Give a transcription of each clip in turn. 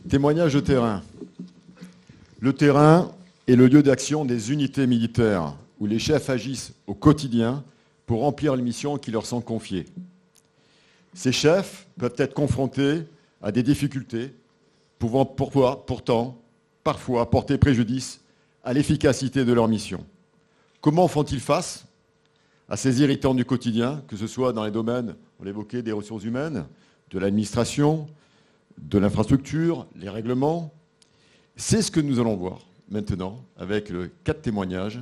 Témoignage de terrain. Le terrain est le lieu d'action des unités militaires où les chefs agissent au quotidien pour remplir les missions qui leur sont confiées. Ces chefs peuvent être confrontés à des difficultés pouvant pourtant parfois porter préjudice à l'efficacité de leur mission. Comment font-ils face à ces irritants du quotidien, que ce soit dans les domaines, on l'évoquait, des ressources humaines, de l'administration, de l'infrastructure, les règlements? C'est ce que nous allons voir maintenant avec 4 témoignages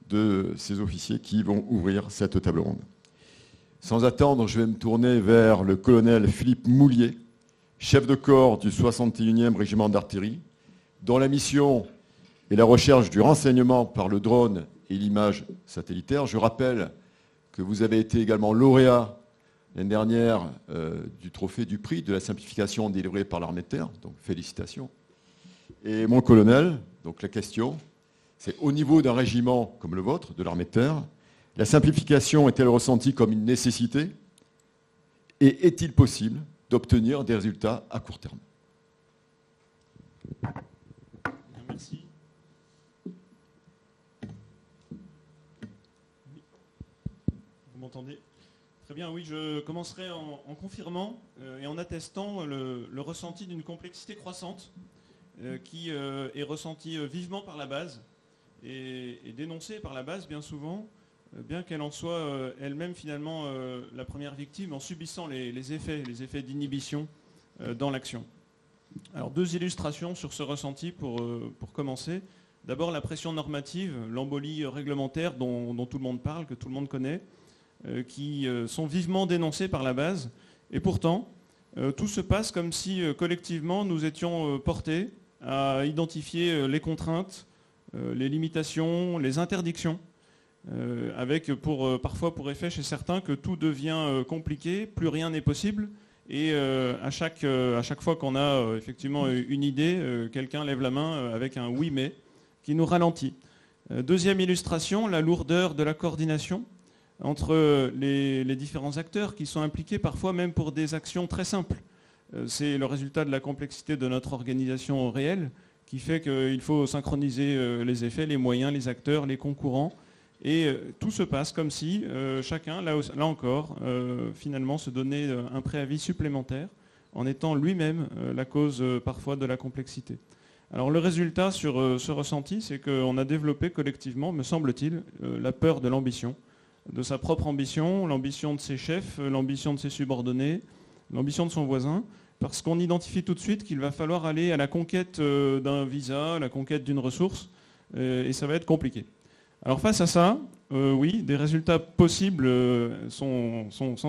de ces officiers qui vont ouvrir cette table ronde. Sans attendre, je vais me tourner vers le colonel Philippe Moulier, chef de corps du 61e régiment d'artillerie, dont la mission est la recherche du renseignement par le drone et l'image satellitaire. Je rappelle que vous avez été également lauréat l'année dernière du trophée du prix de la simplification délivré par l'armée de terre, donc félicitations. Et mon colonel, donc la question, c'est au niveau d'un régiment comme le vôtre, de l'armée de terre, la simplification est-elle ressentie comme une nécessité et est-il possible d'obtenir des résultats à court terme? Merci. Vous m'entendez? Très bien, oui, je commencerai en confirmant et en attestant le ressenti d'une complexité croissante qui est ressentie vivement par la base et dénoncée par la base bien souvent, bien qu'elle en soit elle-même finalement la première victime en subissant les effets d'inhibition dans l'action. Alors 2 illustrations sur ce ressenti pour commencer. D'abord la pression normative, l'embolie réglementaire dont tout le monde parle, que tout le monde connaît, qui sont vivement dénoncées par la base. Et pourtant, tout se passe comme si collectivement nous étions portés à identifier les contraintes, les limitations, les interdictions, avec parfois pour effet chez certains que tout devient compliqué, plus rien n'est possible. Et à chaque fois qu'on a effectivement une idée, quelqu'un lève la main avec un oui mais qui nous ralentit. Deuxième illustration, la lourdeur de la coordination entre les différents acteurs qui sont impliqués parfois même pour des actions très simples. C'est le résultat de la complexité de notre organisation réelle qui fait qu'il faut synchroniser les effets, les moyens, les acteurs, les concurrents. Et tout se passe comme si chacun, là encore, finalement se donnait un préavis supplémentaire en étant lui-même la cause parfois de la complexité. Alors le résultat sur ce ressenti, c'est qu'on a développé collectivement, me semble-t-il, la peur de l'ambition, de sa propre ambition, l'ambition de ses chefs, l'ambition de ses subordonnés, l'ambition de son voisin, parce qu'on identifie tout de suite qu'il va falloir aller à la conquête d'un visa, à la conquête d'une ressource, et ça va être compliqué. Alors face à ça, oui, des résultats possibles sont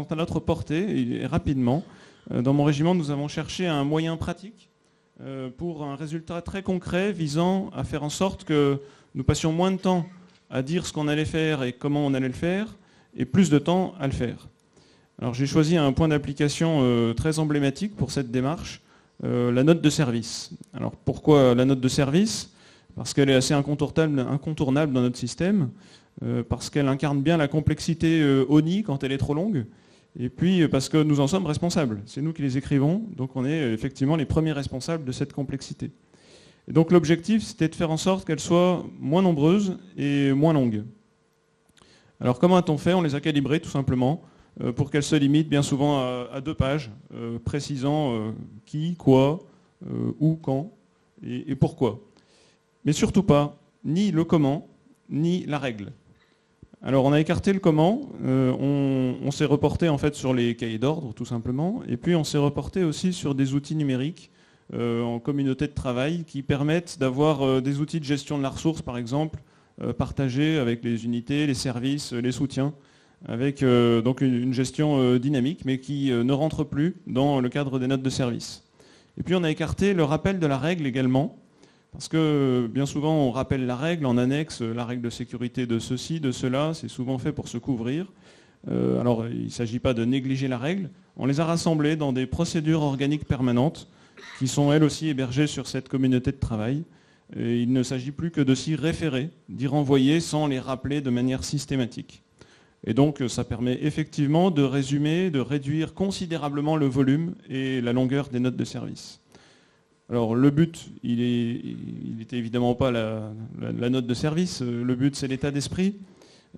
à notre portée et rapidement. Dans mon régiment, nous avons cherché un moyen pratique pour un résultat très concret visant à faire en sorte que nous passions moins de temps à dire ce qu'on allait faire et comment on allait le faire, et plus de temps à le faire. Alors j'ai choisi un point d'application très emblématique pour cette démarche, la note de service. Alors pourquoi la note de service ? Parce qu'elle est assez incontournable dans notre système, parce qu'elle incarne bien la complexité ONI quand elle est trop longue, et puis parce que nous en sommes responsables. C'est nous qui les écrivons, donc on est effectivement les premiers responsables de cette complexité. Et donc l'objectif, c'était de faire en sorte qu'elle soit moins nombreuse et moins longue. Alors comment a-t-on fait? On les a calibrées tout simplement pour qu'elles se limitent bien souvent à 2 pages, précisant qui, quoi, où, quand et pourquoi. Mais surtout pas ni le comment, ni la règle. Alors on a écarté le comment, on s'est reporté en fait sur les cahiers d'ordre tout simplement, et puis on s'est reporté aussi sur des outils numériques en communauté de travail qui permettent d'avoir des outils de gestion de la ressource par exemple, partagés avec les unités, les services, les soutiens, avec donc une gestion dynamique mais qui ne rentre plus dans le cadre des notes de service. Et puis on a écarté le rappel de la règle également, parce que bien souvent on rappelle la règle en annexe, la règle de sécurité de ceci, de cela, c'est souvent fait pour se couvrir. Alors il ne s'agit pas de négliger la règle, on les a rassemblées dans des procédures organiques permanentes qui sont elles aussi hébergées sur cette communauté de travail. Et il ne s'agit plus que de s'y référer, d'y renvoyer sans les rappeler de manière systématique. Et donc ça permet effectivement de résumer, de réduire considérablement le volume et la longueur des notes de service. Alors le but, il n'était évidemment pas la note de service, le but c'est l'état d'esprit.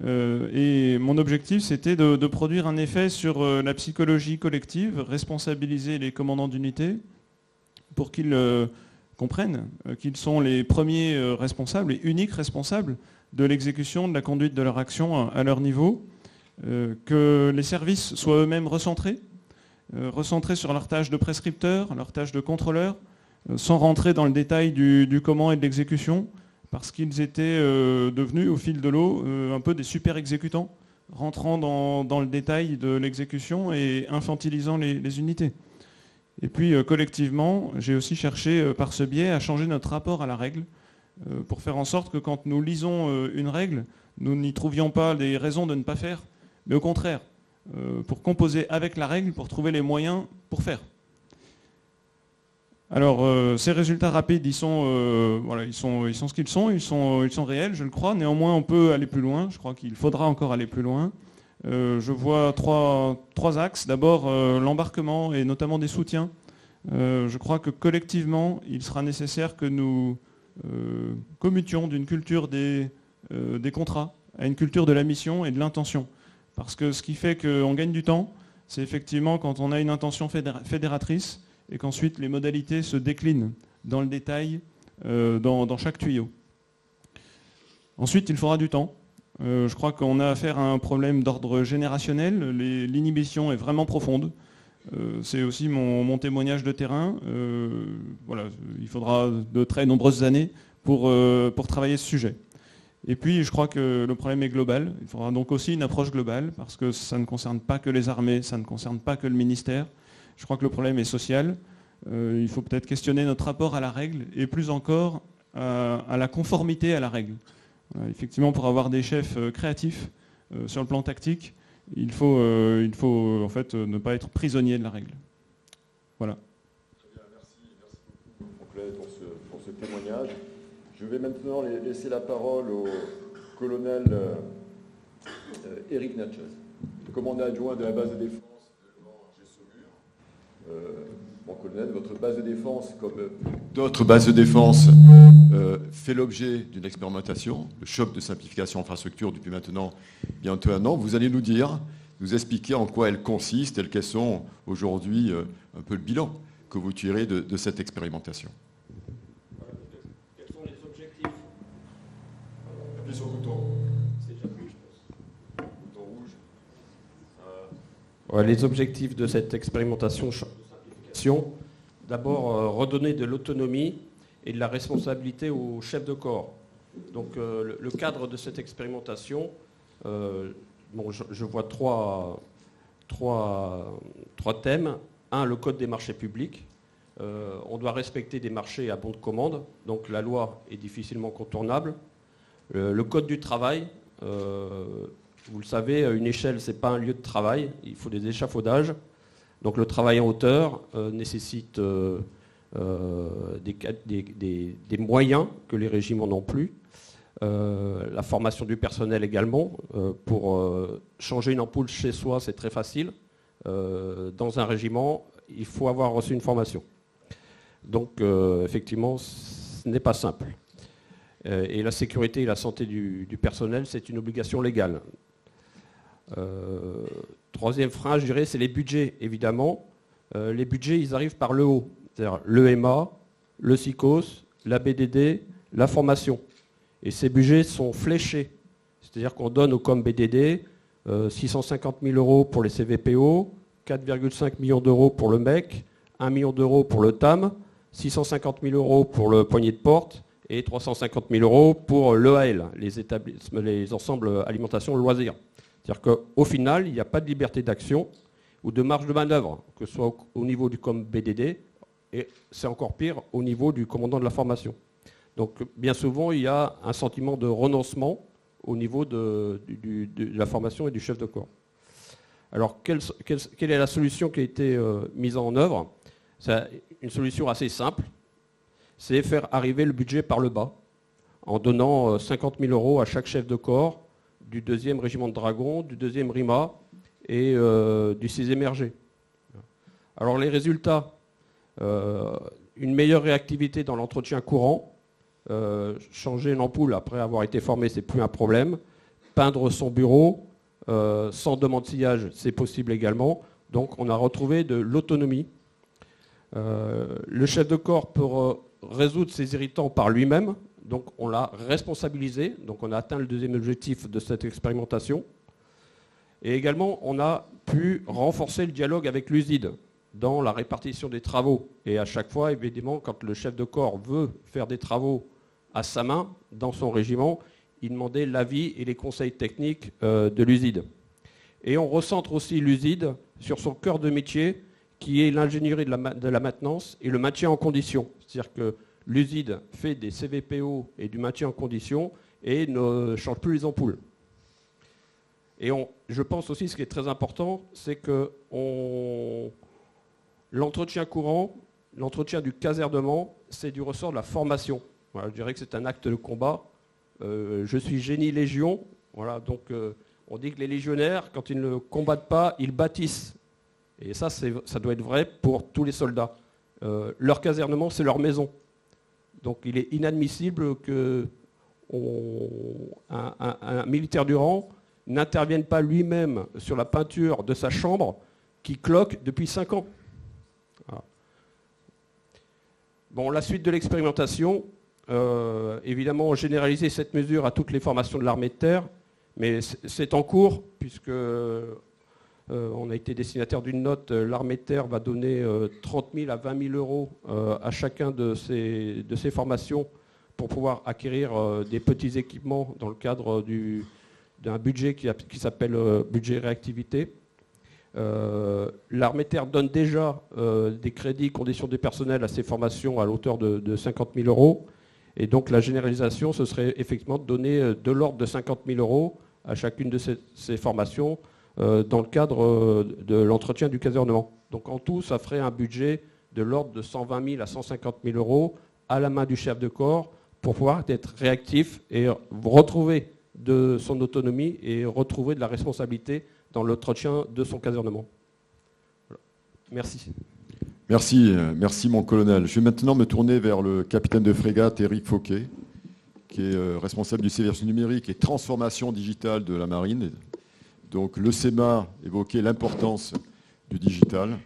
Et mon objectif c'était de produire un effet sur la psychologie collective, responsabiliser les commandants d'unité pour qu'ils comprennent qu'ils sont les premiers responsables et uniques responsables de l'exécution de la conduite de leur action à leur niveau, que les services soient eux-mêmes recentrés sur leur tâche de prescripteur, leur tâche de contrôleur, sans rentrer dans le détail du comment et de l'exécution, parce qu'ils étaient devenus au fil de l'eau un peu des super exécutants, rentrant dans le détail de l'exécution et infantilisant les unités. Et puis collectivement, j'ai aussi cherché par ce biais à changer notre rapport à la règle, pour faire en sorte que quand nous lisons une règle, nous n'y trouvions pas des raisons de ne pas faire, mais au contraire, pour composer avec la règle, pour trouver les moyens pour faire. Alors, ces résultats rapides, ils sont ce qu'ils sont, ils sont réels, je le crois. Néanmoins, on peut aller plus loin. Je crois qu'il faudra encore aller plus loin. Je vois trois axes. D'abord, l'embarquement et notamment des soutiens. Je crois que collectivement, il sera nécessaire que nous commutions d'une culture des contrats à une culture de la mission et de l'intention. Parce que ce qui fait qu'on gagne du temps, c'est effectivement quand on a une intention fédératrice et qu'ensuite les modalités se déclinent dans le détail, dans chaque tuyau. Ensuite, il faudra du temps. Je crois qu'on a affaire à un problème d'ordre générationnel. L'inhibition est vraiment profonde. C'est aussi mon témoignage de terrain. Voilà, il faudra de très nombreuses années pour travailler ce sujet. Et puis, je crois que le problème est global. Il faudra donc aussi une approche globale, parce que ça ne concerne pas que les armées, ça ne concerne pas que le ministère. Je crois que le problème est social. Il faut peut-être questionner notre rapport à la règle, et plus encore à la conformité à la règle. Effectivement, pour avoir des chefs créatifs sur le plan tactique, il faut en fait ne pas être prisonnier de la règle. Voilà. Très bien, merci beaucoup pour ce témoignage. Je vais maintenant laisser la parole au colonel Éric Natchez, commandant adjoint de la base de défense de Gand-Arger-Saumur. Bon, colonel, votre base de défense, comme d'autres bases de défense, fait l'objet d'une expérimentation, le choc de simplification infrastructure depuis maintenant bientôt 1 an. Vous allez nous expliquer en quoi elle consiste et quels sont aujourd'hui un peu le bilan que vous tirez de cette expérimentation. Sur le bouton. C'est déjà pris, je pense. Bouton rouge. Les objectifs de cette expérimentation de simplification, d'abord redonner de l'autonomie et de la responsabilité aux chefs de corps. Donc le cadre de cette expérimentation, je vois trois thèmes. Un, le code des marchés publics. On doit respecter des marchés à bon de commande, donc la loi est difficilement contournable. Le code du travail, vous le savez, une échelle, ce n'est pas un lieu de travail, il faut des échafaudages. Donc le travail en hauteur nécessite des moyens que les régiments n'ont plus. La formation du personnel également. Pour changer une ampoule chez soi, c'est très facile. Dans un régiment, il faut avoir reçu une formation. Donc effectivement, ce n'est pas simple. Et la sécurité et la santé du personnel, c'est une obligation légale. Troisième frein, je dirais, c'est les budgets, évidemment. Les budgets, ils arrivent par le haut, c'est-à-dire l'EMA, le SICOS, la BDD, la formation. Et ces budgets sont fléchés, c'est-à-dire qu'on donne au COM BDD 650 000 € pour les CVPO, 4,5 millions d'euros pour le MEC, 1 million d'euros pour le TAM, 650 000 € pour le poignet de porte, et 350 000 € pour l'EAL, les ensembles alimentation loisirs. C'est-à-dire qu'au final, il n'y a pas de liberté d'action ou de marge de manœuvre, que ce soit au niveau du COM BDD, et c'est encore pire au niveau du commandant de la formation. Donc bien souvent, il y a un sentiment de renoncement au niveau de la formation et du chef de corps. Alors, quelle est la solution qui a été mise en œuvre? C'est une solution assez simple. C'est faire arriver le budget par le bas, en donnant 50 000 € à chaque chef de corps du 2e régiment de dragons, du 2e RIMA et du 6e RG. Alors les résultats, une meilleure réactivité dans l'entretien courant. Changer une ampoule après avoir été formé, c'est plus un problème. Peindre son bureau sans demande de sillage, c'est possible également. Donc on a retrouvé de l'autonomie. Le chef de corps peut résoudre ses irritants par lui-même. Donc on l'a responsabilisé. Donc on a atteint le deuxième objectif de cette expérimentation. Et également, on a pu renforcer le dialogue avec l'USID dans la répartition des travaux. Et à chaque fois, évidemment, quand le chef de corps veut faire des travaux à sa main, dans son régiment, il demandait l'avis et les conseils techniques de l'USID. Et on recentre aussi l'USID sur son cœur de métier, qui est l'ingénierie de la maintenance et le maintien en condition. C'est-à-dire que l'USID fait des CVPO et du maintien en condition et ne change plus les ampoules. Et je pense aussi, ce qui est très important, c'est que l'entretien courant, l'entretien du casernement, c'est du ressort de la formation. Voilà, je dirais que c'est un acte de combat. Je suis génie légion. Voilà, donc on dit que les légionnaires, quand ils ne combattent pas, ils bâtissent. Et ça doit être vrai pour tous les soldats. Leur casernement, c'est leur maison. Donc il est inadmissible qu'un militaire du rang n'intervienne pas lui-même sur la peinture de sa chambre qui cloque depuis 5 ans. Voilà. Bon, la suite de l'expérimentation, évidemment, généraliser cette mesure à toutes les formations de l'armée de terre, mais c'est en cours, puisque on a été destinataire d'une note. L'armée de terre va donner 30 000 à 20 000 euros à chacun de ces formations pour pouvoir acquérir des petits équipements dans le cadre d'un budget qui s'appelle budget réactivité. L'armée de terre donne déjà des crédits conditions du personnel à ces formations à l'auteur de 50 000 euros. Et donc la généralisation, ce serait effectivement de donner de l'ordre de 50 000 euros à chacune de ces formations dans le cadre de l'entretien du casernement. Donc en tout, ça ferait un budget de l'ordre de 120 000 à 150 000 euros à la main du chef de corps pour pouvoir être réactif et retrouver de son autonomie et retrouver de la responsabilité dans l'entretien de son casernement. Voilà. Merci. Merci mon colonel. Je vais maintenant me tourner vers le capitaine de frégate Éric Fauquet, qui est responsable du service numérique et transformation digitale de la marine. Donc le SEMA évoquait l'importance du digital.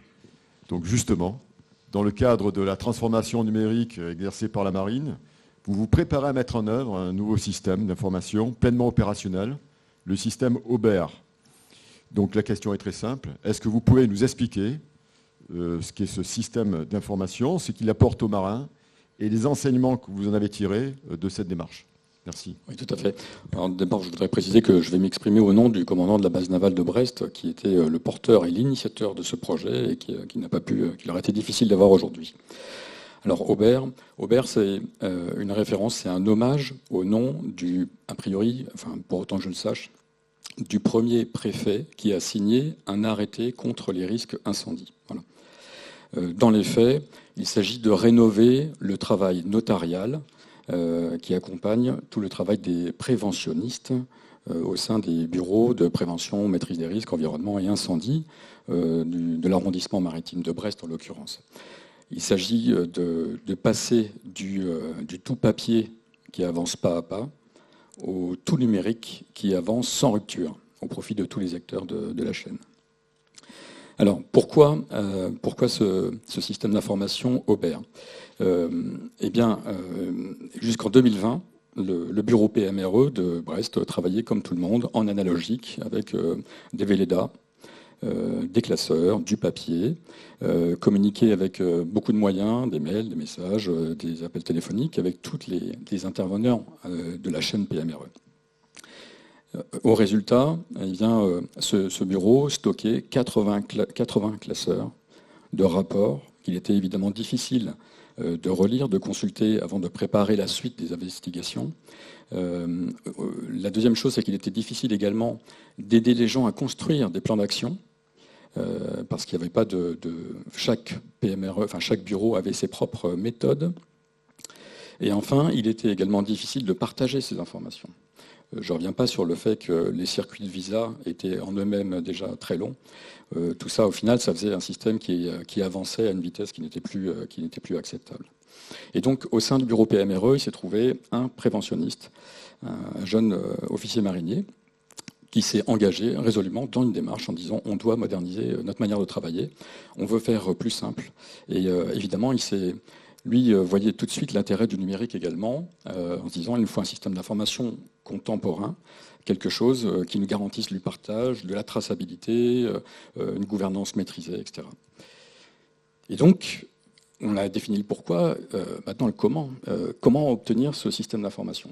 Donc justement, dans le cadre de la transformation numérique exercée par la marine, vous vous préparez à mettre en œuvre un nouveau système d'information pleinement opérationnel, le système Aubert. Donc la question est très simple. Est-ce que vous pouvez nous expliquer ce qu'est ce système d'information, ce qu'il apporte aux marins et les enseignements que vous en avez tirés de cette démarche? Merci. Oui, tout à fait. Alors, d'abord, je voudrais préciser que je vais m'exprimer au nom du commandant de la base navale de Brest, qui était le porteur et l'initiateur de ce projet et qu'il aurait été difficile d'avoir aujourd'hui. Alors, Aubert, c'est une référence, c'est un hommage au nom a priori, enfin, pour autant que je le sache, du premier préfet qui a signé un arrêté contre les risques incendies. Voilà. Dans les faits, il s'agit de rénover le travail notarial qui accompagne tout le travail des préventionnistes au sein des bureaux de prévention, maîtrise des risques, environnement et incendie de l'arrondissement maritime de Brest en l'occurrence. Il s'agit de passer du tout papier qui avance pas à pas au tout numérique qui avance sans rupture au profit de tous les acteurs de la chaîne. Alors pourquoi ce système d'information Aubert ? Jusqu'en 2020, le bureau PMRE de Brest travaillait comme tout le monde en analogique avec des Velleda, des classeurs, du papier, communiquait avec beaucoup de moyens, des mails, des messages, des appels téléphoniques avec tous les intervenants de la chaîne PMRE. Au résultat, ce bureau stockait 80 classeurs de rapports qu'il était évidemment difficile de relire, de consulter avant de préparer la suite des investigations. La deuxième chose, c'est qu'il était difficile également d'aider les gens à construire des plans d'action, parce qu'il n'y avait pas chaque PMRE, enfin chaque bureau avait ses propres méthodes. Et enfin, il était également difficile de partager ces informations. Je ne reviens pas sur le fait que les circuits de visa étaient en eux-mêmes déjà très longs. Tout ça, au final, ça faisait un système qui avançait à une vitesse qui n'était plus acceptable. Et donc, au sein du bureau PMRE, il s'est trouvé un préventionniste, un jeune officier marinier, qui s'est engagé résolument dans une démarche en disant on doit moderniser notre manière de travailler, on veut faire plus simple. Et évidemment, lui voyait tout de suite l'intérêt du numérique également, en se disant il nous faut un système d'information contemporain, quelque chose qui nous garantisse du partage, de la traçabilité, une gouvernance maîtrisée, etc. Et donc, on a défini le pourquoi, maintenant le comment. Comment obtenir ce système d'information ?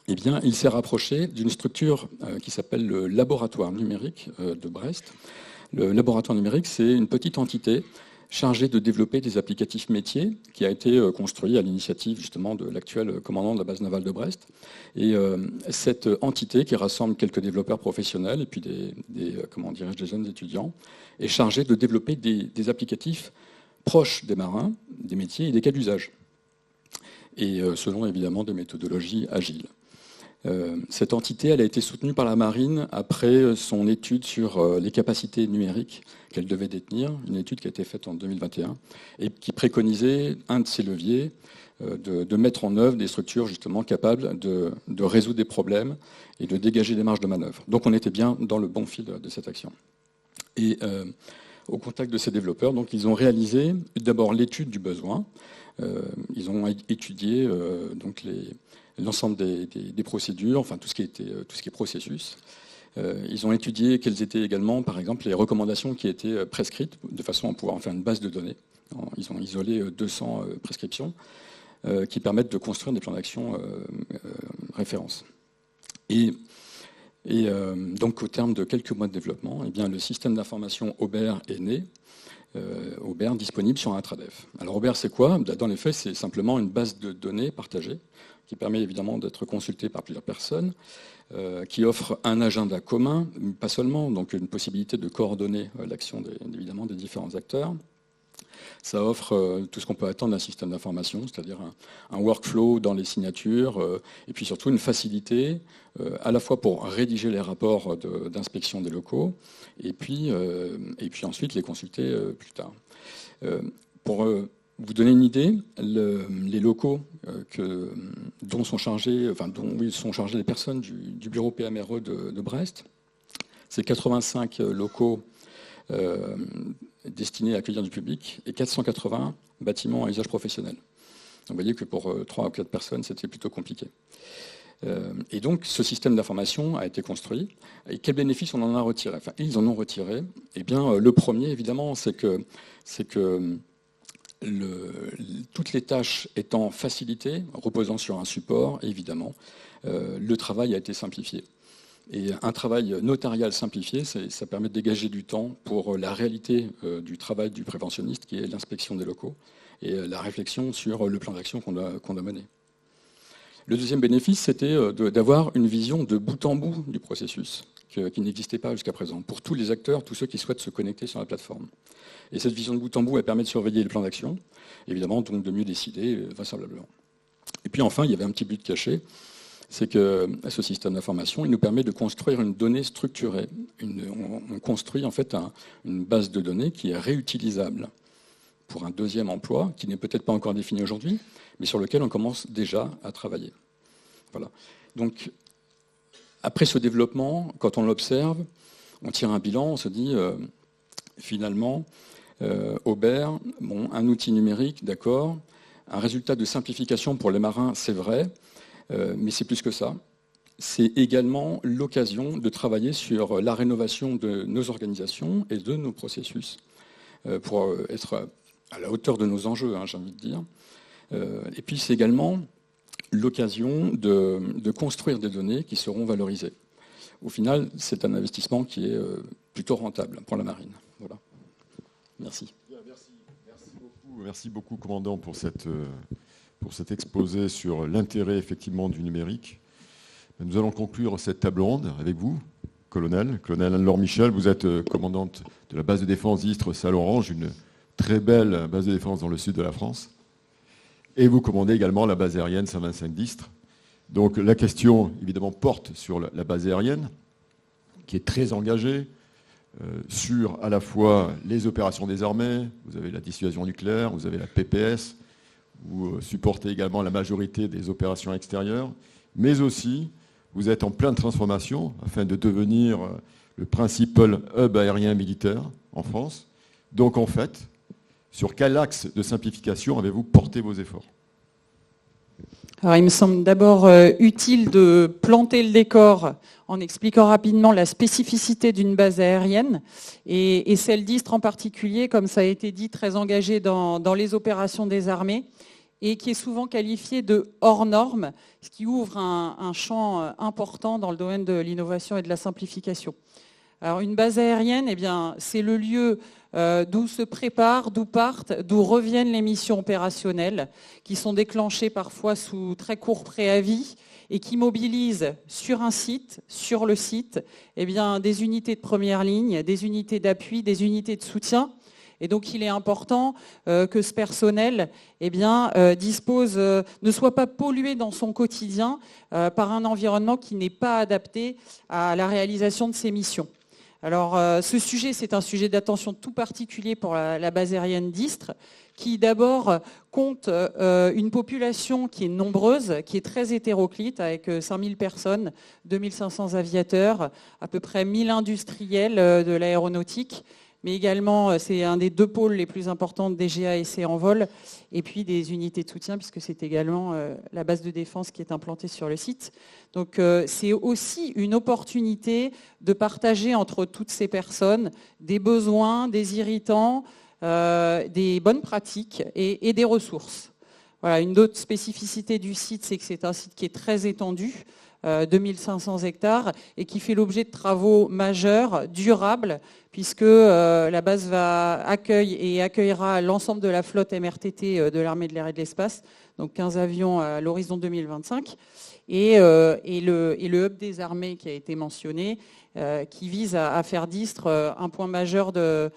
Eh bien, il s'est rapproché d'une structure qui s'appelle le laboratoire numérique de Brest. Le laboratoire numérique, c'est une petite entité chargée de développer des applicatifs métiers qui a été construit à l'initiative justement de l'actuel commandant de la base navale de Brest. Et cette entité qui rassemble quelques développeurs professionnels et puis des jeunes étudiants est chargée de développer des applicatifs proches des marins, des métiers et des cas d'usage. Et selon évidemment des méthodologies agiles. Cette entité, elle a été soutenue par la marine après son étude sur les capacités numériques qu'elle devait détenir, une étude qui a été faite en 2021 et qui préconisait un de ces leviers, de mettre en œuvre des structures justement capables de résoudre des problèmes et de dégager des marges de manœuvre. Donc on était bien dans le bon fil de cette action. Et au contact de ces développeurs, donc ils ont réalisé d'abord l'étude du besoin. Ils ont étudié donc l'ensemble des procédures, enfin tout ce qui est processus. Ils ont étudié quelles étaient également, par exemple, les recommandations qui étaient prescrites, de façon à pouvoir en faire une base de données. Ils ont isolé 200 prescriptions qui permettent de construire des plans d'action références. Et donc, au terme de quelques mois de développement, eh bien, le système d'information Aubert est né. Aubert disponible sur Intradef. Alors Aubert, c'est quoi ? Dans les faits, c'est simplement une base de données partagée qui permet évidemment d'être consultée par plusieurs personnes, qui offre un agenda commun, pas seulement, donc une possibilité de coordonner l'action évidemment des différents acteurs. Ça offre tout ce qu'on peut attendre d'un système d'information, c'est-à-dire un workflow dans les signatures, et puis surtout une facilité à la fois pour rédiger les rapports d'inspection des locaux, et puis ensuite les consulter plus tard. Pour vous donner une idée, les locaux dont sont chargées les personnes du bureau PMRE de Brest, c'est 85 locaux destinés à accueillir du public et 480 bâtiments à usage professionnel. Donc vous voyez que pour 3 ou 4 personnes, c'était plutôt compliqué. Et donc ce système d'information a été construit. Et quels bénéfices on en a retiré ? Enfin, ils en ont retiré. Eh bien, le premier, évidemment, c'est que toutes les tâches étant facilitées, reposant sur un support, évidemment, le travail a été simplifié. Et un travail notarial simplifié, ça permet de dégager du temps pour la réalité du travail du préventionniste, qui est l'inspection des locaux, et la réflexion sur le plan d'action qu'on doit mener. Le deuxième bénéfice, c'était d'avoir une vision de bout en bout du processus, qui n'existait pas jusqu'à présent, pour tous les acteurs, tous ceux qui souhaitent se connecter sur la plateforme. Et cette vision de bout en bout, elle permet de surveiller le plan d'action, évidemment, donc de mieux décider vraisemblablement. Et puis enfin, il y avait un petit but caché, c'est que ce système d'information, il nous permet de construire une donnée structurée. On construit en fait une base de données qui est réutilisable pour un deuxième emploi, qui n'est peut-être pas encore défini aujourd'hui, mais sur lequel on commence déjà à travailler. Voilà. Donc, après ce développement, quand on l'observe, on tire un bilan, on se dit, finalement, Aubert, un outil numérique, d'accord, un résultat de simplification pour les marins, c'est vrai, mais c'est plus que ça. C'est également l'occasion de travailler sur la rénovation de nos organisations et de nos processus pour être à la hauteur de nos enjeux, j'ai envie de dire. Et puis c'est également l'occasion de construire des données qui seront valorisées. Au final, c'est un investissement qui est plutôt rentable pour la marine. Voilà. Merci. Merci beaucoup, commandant, pour cet exposé sur l'intérêt effectivement du numérique. Nous allons conclure cette table ronde avec vous, colonel Anne-Laure Michel. Vous êtes commandante de la base de défense d'Istres-Salle-Orange, une très belle base de défense dans le sud de la France. Et vous commandez également la base aérienne Saint-Vincent d'Istres, Donc la question, évidemment, porte sur la base aérienne, qui est très engagée sur à la fois les opérations des armées, vous avez la dissuasion nucléaire, vous avez la PPS, vous supportez également la majorité des opérations extérieures, mais aussi vous êtes en pleine transformation afin de devenir le principal hub aérien militaire en France. Donc en fait, sur quel axe de simplification avez-vous porté vos efforts ? Alors, il me semble d'abord utile de planter le décor en expliquant rapidement la spécificité d'une base aérienne et celle d'Istres en particulier, comme ça a été dit, très engagée dans les opérations des armées et qui est souvent qualifiée de hors norme, ce qui ouvre un champ important dans le domaine de l'innovation et de la simplification. Alors, une base aérienne, eh bien, c'est le lieu d'où se préparent, d'où partent, d'où reviennent les missions opérationnelles qui sont déclenchées parfois sous très court préavis et qui mobilisent sur un site, sur le site, eh bien, des unités de première ligne, des unités d'appui, des unités de soutien. Et donc, il est important que ce personnel eh bien, ne soit pas pollué dans son quotidien par un environnement qui n'est pas adapté à la réalisation de ses missions. Alors, ce sujet, c'est un sujet d'attention tout particulier pour la base aérienne d'Istres, qui d'abord compte une population qui est nombreuse, qui est très hétéroclite, avec 5000 personnes, 2500 aviateurs, à peu près 1000 industriels de l'aéronautique, mais également, c'est un des 2 pôles les plus importants de DGAC en vol, et puis des unités de soutien, puisque c'est également la base de défense qui est implantée sur le site. Donc c'est aussi une opportunité de partager entre toutes ces personnes des besoins, des irritants, des bonnes pratiques et des ressources. Voilà, une autre spécificité du site, c'est que c'est un site qui est très étendu, 2500 hectares, et qui fait l'objet de travaux majeurs, durables, puisque la base accueille et accueillera l'ensemble de la flotte MRTT de l'armée de l'air et de l'espace, donc 15 avions à l'horizon 2025, et le hub des armées qui a été mentionné, qui vise à faire d'Istres un point majeur de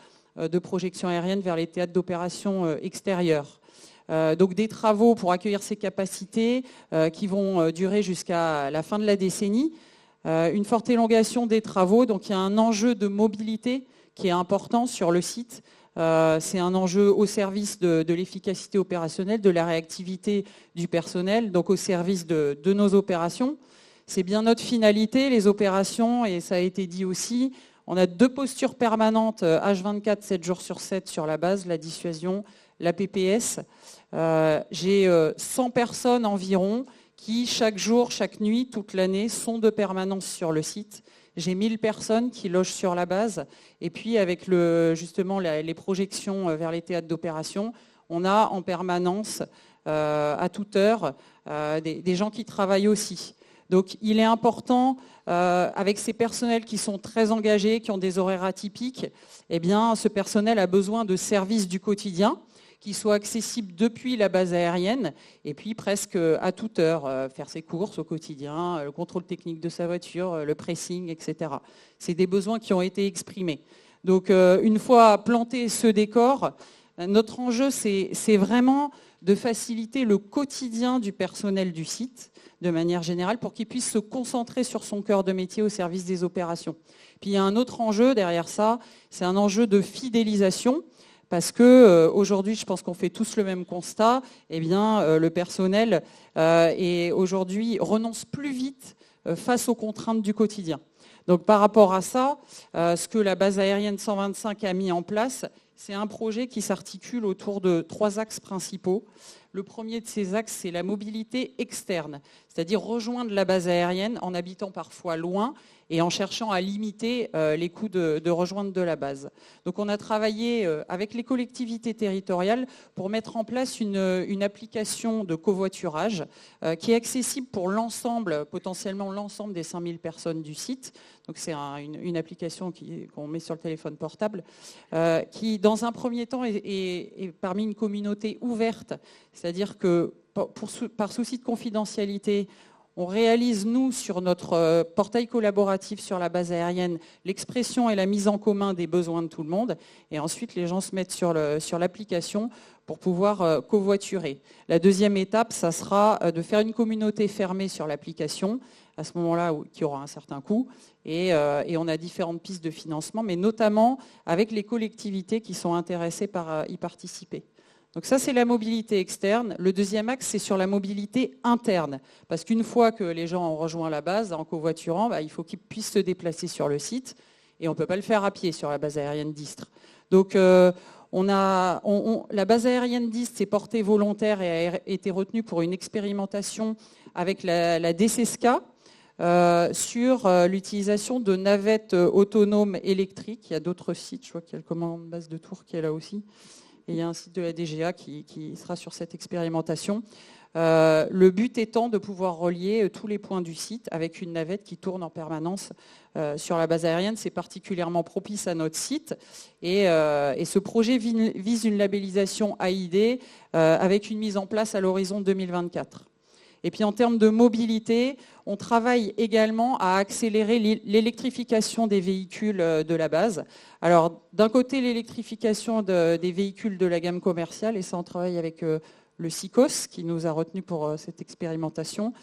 projection aérienne vers les théâtres d'opération extérieurs. Donc des travaux pour accueillir ces capacités qui vont durer jusqu'à la fin de la décennie. Une forte élongation des travaux, donc il y a un enjeu de mobilité qui est important sur le site. C'est un enjeu au service de l'efficacité opérationnelle, de la réactivité du personnel, donc au service de nos opérations. C'est bien notre finalité, les opérations, et ça a été dit aussi. On a 2 postures permanentes, H24, 7 jours sur 7 sur la base, la dissuasion, la PPS. J'ai 100 personnes environ qui, chaque jour, chaque nuit, toute l'année, sont de permanence sur le site. J'ai 1000 personnes qui logent sur la base. Et puis, avec justement les projections vers les théâtres d'opération, on a en permanence, à toute heure, des gens qui travaillent aussi. Donc, il est important, avec ces personnels qui sont très engagés, qui ont des horaires atypiques, eh bien, ce personnel a besoin de services du quotidien qui soient accessibles depuis la base aérienne et puis presque à toute heure, faire ses courses au quotidien, le contrôle technique de sa voiture, le pressing, etc. C'est des besoins qui ont été exprimés. Donc, une fois planté ce décor, notre enjeu, c'est vraiment de faciliter le quotidien du personnel du site, de manière générale, pour qu'il puisse se concentrer sur son cœur de métier au service des opérations. Puis il y a un autre enjeu derrière ça, c'est un enjeu de fidélisation, parce que aujourd'hui, je pense qu'on fait tous le même constat, eh bien, le personnel aujourd'hui renonce plus vite face aux contraintes du quotidien. Donc par rapport à ça, ce que la base aérienne 125 a mis en place, c'est un projet qui s'articule autour de 3 axes principaux. Le premier de ces axes, c'est la mobilité externe, c'est-à-dire rejoindre la base aérienne en habitant parfois loin et en cherchant à limiter les coûts de rejointe de la base. Donc on a travaillé avec les collectivités territoriales pour mettre en place une application de covoiturage qui est accessible pour l'ensemble, potentiellement l'ensemble des 5000 personnes du site. Donc c'est une application qu'on met sur le téléphone portable, qui dans un premier temps est parmi une communauté ouverte, c'est-à-dire que par souci de confidentialité, On réalise, nous, sur notre portail collaboratif sur la base aérienne, l'expression et la mise en commun des besoins de tout le monde. Et ensuite, les gens se mettent sur l'application pour pouvoir covoiturer. La deuxième étape, ça sera de faire une communauté fermée sur l'application, à ce moment-là, qui aura un certain coût. Et on a différentes pistes de financement, mais notamment avec les collectivités qui sont intéressées par y participer. Donc ça, c'est la mobilité externe. Le deuxième axe, c'est sur la mobilité interne. Parce qu'une fois que les gens ont rejoint la base en covoiturant, il faut qu'ils puissent se déplacer sur le site. Et on ne peut pas le faire à pied sur la base aérienne d'Istres. Donc la base aérienne d'Istres s'est portée volontaire et a été retenue pour une expérimentation avec la DCSCA sur l'utilisation de navettes autonomes électriques. Il y a d'autres sites, je vois qu'il y a le commandant de base de Tours qui est là aussi. Et il y a un site de la DGA qui sera sur cette expérimentation. Le but étant de pouvoir relier tous les points du site avec une navette qui tourne en permanence sur la base aérienne. C'est particulièrement propice à notre site. Et ce projet vise une labellisation AID avec une mise en place à l'horizon 2024. Et puis en termes de mobilité, on travaille également à accélérer l'électrification des véhicules de la base. Alors d'un côté, l'électrification des véhicules de la gamme commerciale, et ça on travaille avec le SICOS qui nous a retenus pour cette expérimentation,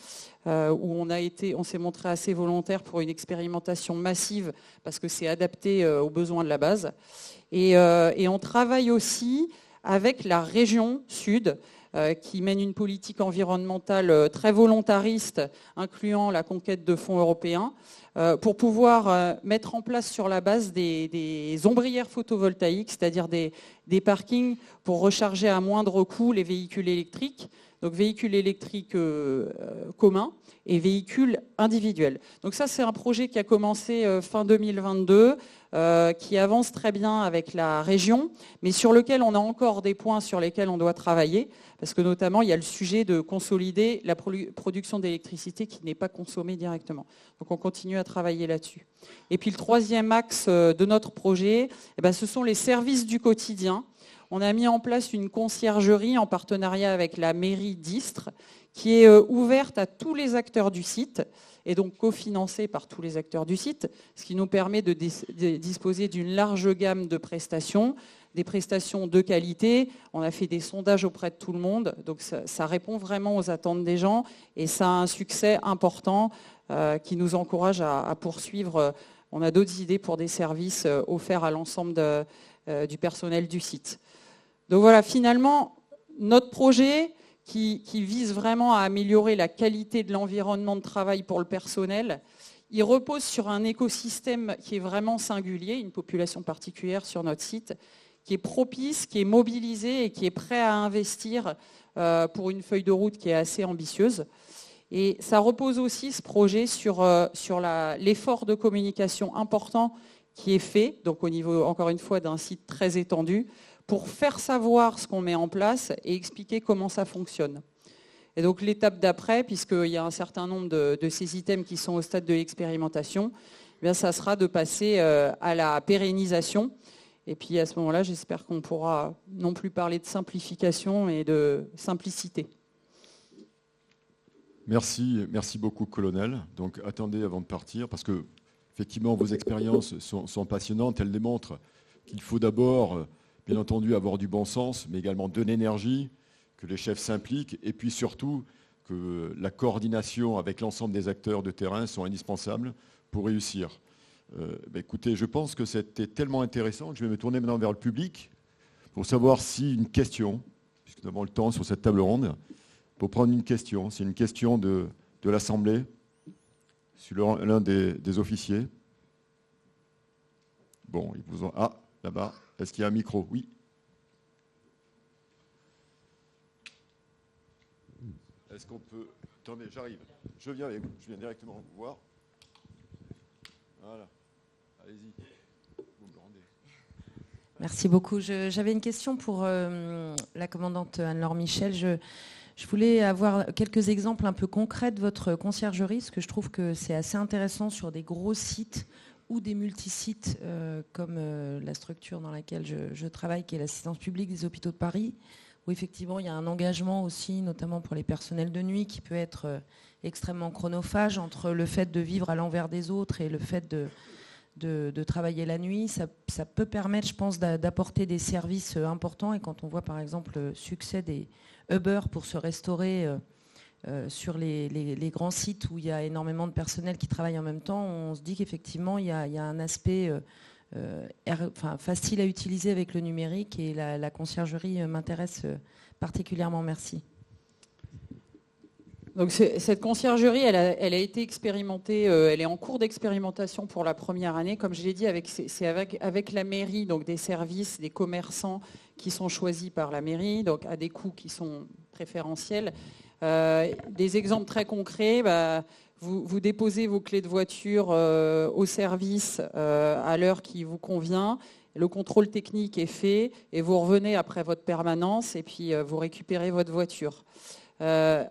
où on s'est montré assez volontaire pour une expérimentation massive parce que c'est adapté aux besoins de la base. Et on travaille aussi avec la région Sud, qui mène une politique environnementale très volontariste, incluant la conquête de fonds européens, pour pouvoir mettre en place sur la base des ombrières photovoltaïques, c'est-à-dire des parkings pour recharger à moindre coût les véhicules électriques, donc véhicules électriques communs et véhicules individuels. Donc ça, c'est un projet qui a commencé fin 2022, qui avance très bien avec la région, mais sur lequel on a encore des points sur lesquels on doit travailler, parce que notamment, il y a le sujet de consolider la production d'électricité qui n'est pas consommée directement. Donc on continue à travailler là-dessus. Et puis le troisième axe de notre projet, ce sont les services du quotidien. On a mis en place une conciergerie en partenariat avec la mairie d'Istres, qui est ouverte à tous les acteurs du site, et donc cofinancée par tous les acteurs du site, ce qui nous permet de disposer d'une large gamme de prestations, des prestations de qualité. On a fait des sondages auprès de tout le monde, donc ça répond vraiment aux attentes des gens, et ça a un succès important qui nous encourage à poursuivre. On a d'autres idées pour des services offerts à l'ensemble du personnel du site. Donc voilà, finalement, notre projet qui vise vraiment à améliorer la qualité de l'environnement de travail pour le personnel, il repose sur un écosystème qui est vraiment singulier, une population particulière sur notre site, qui est propice, qui est mobilisé et qui est prêt à investir pour une feuille de route qui est assez ambitieuse. Et ça repose aussi, ce projet, sur l'effort de communication important qui est fait, donc au niveau, encore une fois, d'un site très étendu, pour faire savoir ce qu'on met en place et expliquer comment ça fonctionne. Et donc l'étape d'après, puisqu'il y a un certain nombre de ces items qui sont au stade de l'expérimentation, ça sera de passer à la pérennisation. Et puis à ce moment-là, j'espère qu'on pourra non plus parler de simplification, mais de simplicité. Merci beaucoup, colonel. Donc attendez avant de partir, parce que effectivement vos expériences sont passionnantes. Elles démontrent qu'il faut d'abord, bien entendu, avoir du bon sens, mais également de l'énergie, que les chefs s'impliquent, et puis surtout que la coordination avec l'ensemble des acteurs de terrain sont indispensables pour réussir. Écoutez, je pense que c'était tellement intéressant que je vais me tourner maintenant vers le public pour savoir si une question, puisque nous avons le temps sur cette table ronde, pour prendre une question. C'est une question de l'Assemblée, sur l'un des officiers. Bon, ils vous ont... Ah, là-bas, est-ce qu'il y a un micro? Oui. Est-ce qu'on peut... Attendez, j'arrive. Je viens avec vous. Je viens directement vous voir. Voilà. Allez-y. Vous me rendez. Merci beaucoup. J'avais une question pour la commandante Anne-Laure Michel. Je voulais avoir quelques exemples un peu concrets de votre conciergerie, parce que je trouve que c'est assez intéressant sur des gros sites ou des multisites comme la structure dans laquelle je travaille, qui est l'assistance publique des hôpitaux de Paris, où effectivement il y a un engagement aussi, notamment pour les personnels de nuit, qui peut être extrêmement chronophage entre le fait de vivre à l'envers des autres et le fait de travailler la nuit. Ça peut permettre, je pense, d'apporter des services importants. Et quand on voit par exemple le succès des Uber pour se restaurer sur les grands sites où il y a énormément de personnel qui travaille en même temps, on se dit qu'effectivement il y a un aspect facile à utiliser avec le numérique, et la conciergerie m'intéresse particulièrement. Merci. Donc cette conciergerie, elle a été expérimentée, elle est en cours d'expérimentation pour la première année. Comme je l'ai dit, c'est avec la mairie, donc des services, des commerçants qui sont choisis par la mairie, donc à des coûts qui sont préférentiels. Des exemples très concrets, vous déposez vos clés de voiture au service à l'heure qui vous convient. Le contrôle technique est fait et vous revenez après votre permanence et puis vous récupérez votre voiture.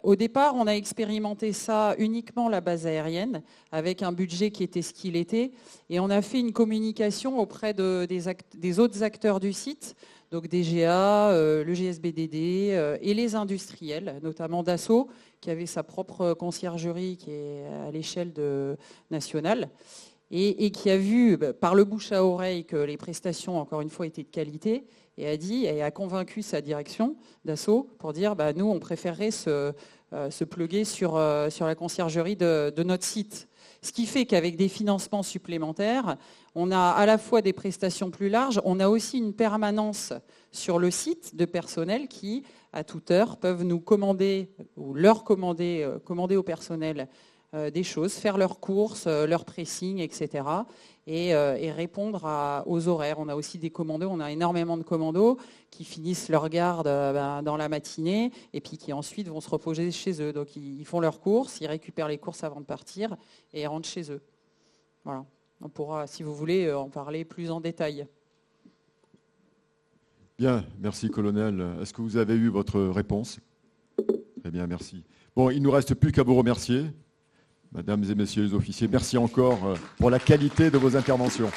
Au départ, on a expérimenté ça uniquement la base aérienne, avec un budget qui était ce qu'il était, et on a fait une communication auprès des autres acteurs du site, donc DGA, le GSBDD et les industriels, notamment Dassault, qui avait sa propre conciergerie qui est à l'échelle nationale, et qui a vu par le bouche à oreille que les prestations, encore une fois, étaient de qualité, et a convaincu sa direction Dassault pour dire nous, on préférerait se pluguer sur la conciergerie de notre site. Ce qui fait qu'avec des financements supplémentaires, on a à la fois des prestations plus larges, on a aussi une permanence sur le site de personnel qui, à toute heure, peuvent nous commander ou leur commander au personnel des choses, faire leurs courses, leur pressing, etc. Et répondre aux horaires. On a aussi des commandos, on a énormément de commandos qui finissent leur garde dans la matinée et puis qui ensuite vont se reposer chez eux. Donc ils font leurs courses, ils récupèrent les courses avant de partir et rentrent chez eux. Voilà. On pourra, si vous voulez, en parler plus en détail. Bien, merci colonel. Est-ce que vous avez eu votre réponse? Très bien, merci. Bon, il ne nous reste plus qu'à vous remercier. Mesdames et messieurs les officiers, merci encore pour la qualité de vos interventions.